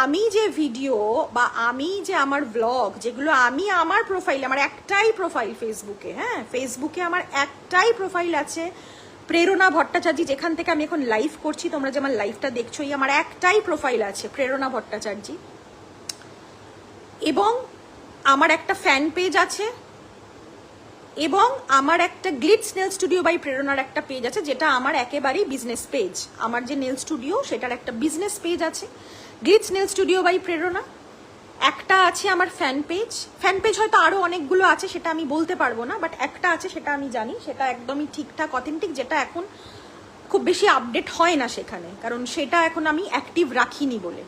আমি যে ভিডিও বা আমি যে আমার ব্লগ যেগুলো আমি আমার প্রোফাইলে, আমার একটাই প্রোফাইল ফেসবুকে, হ্যাঁ ফেসবুকে আমার একটাই প্রোফাইল আছে প্রেরণা ভট্টাচার্য, যেখান থেকে আমি এখন লাইভ করছি, তোমরা যে আমার লাইভটা দেখছো, আমার একটাই প্রোফাইল আছে প্রেরণা ভট্টাচার্য, এবং আমার একটা ফ্যান পেজ আছে, এবং আমার একটা গ্লিটস নেল স্টুডিও বাই প্রেরণার একটা পেজ আছে, যেটা আমার একেবারেই বিজনেস পেজ। আমার যে নেল স্টুডিও সেটার একটা বিজনেস পেজ আছে, গ্লিটস নেল স্টুডিও বাই প্রেরণা। একটা আছে আমার ফ্যান পেজ হয়তো আরো অনেকগুলো আছে, সেটা আমি বলতে পারবো না, বাট একটা আছে সেটা আমি জানি, সেটা একদমই ঠিকঠাক অথেন্টিক, যেটা এখন খুব বেশি আপডেট হয় না সেখানে, কারণ সেটা এখন আমি অ্যাক্টিভ রাখিনি বলে।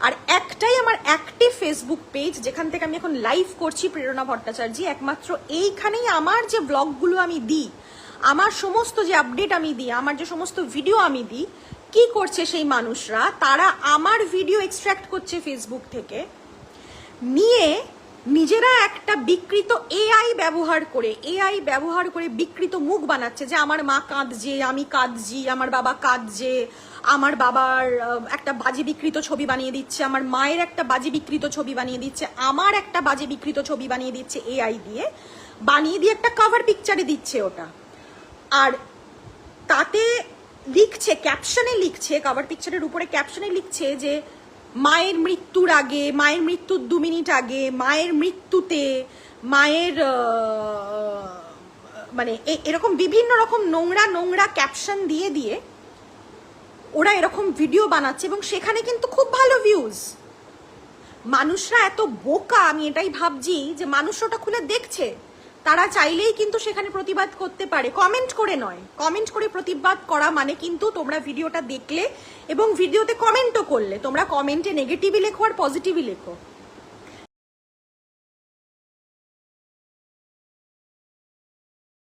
আর একটাই আমার অ্যাক্টিভ ফেসবুক পেজ, যেখান থেকে আমি এখন লাইভ করছি, প্রেরণা ভট্টাচার্য। একমাত্র এইখানেই আমার যে ব্লগগুলো আমি দিই, আমার সমস্ত যে আপডেট আমি দিই, আমার যে সমস্ত ভিডিও আমি দিই, কি করছে সেই মানুষরা, তারা আমার ভিডিও এক্সট্র্যাক্ট করছে ফেসবুক থেকে, নিয়ে নিজেরা একটা বিকৃত এআই ব্যবহার করে বিকৃত মুখ বানাচ্ছে, যে আমার মা কাঁদছে, আমি কাঁদছি, আমার বাবা কাঁদছে, আমার বাবার একটা বাজে বিকৃত ছবি বানিয়ে দিচ্ছে, আমার মায়ের একটা বাজে বিকৃত ছবি বানিয়ে দিচ্ছে, আমার একটা বাজে বিকৃত ছবি বানিয়ে দিচ্ছে এআই দিয়ে, বানিয়ে দিয়ে একটা কভার পিকচারে দিচ্ছে ওটা। আর তাতে লিখছে, ক্যাপশনে লিখছে, কভার পিকচারের উপরে ক্যাপশনে লিখছে যে মায়ের মৃত্যুর আগে, মায়ের মৃত্যুর 2 মিনিট আগে, মায়ের মৃত্যুতে, মায়ের মানে এরকম বিভিন্ন রকম নোংরা ক্যাপশন দিয়ে দিয়ে ওরা এরকম ভিডিও বানাচ্ছে, এবং সেখানে কিন্তু খুব ভালো ভিউজ। মানুষরা এত বোকা, আমি এটাই ভাবছি, যে মানুষ ওটা খুলে দেখছে, তারা চাইলেই কিন্তু সেখানে প্রতিবাদ করতে পারে, কমেন্ট করে নয়। কমেন্ট করে প্রতিবাদ করা মানে কিন্তু তোমরা ভিডিওটা দেখলে এবং ভিডিওতে কমেন্টও করলে, তোমরা কমেন্টে নেগেটিভই লেখো আর পজিটিভই লেখো,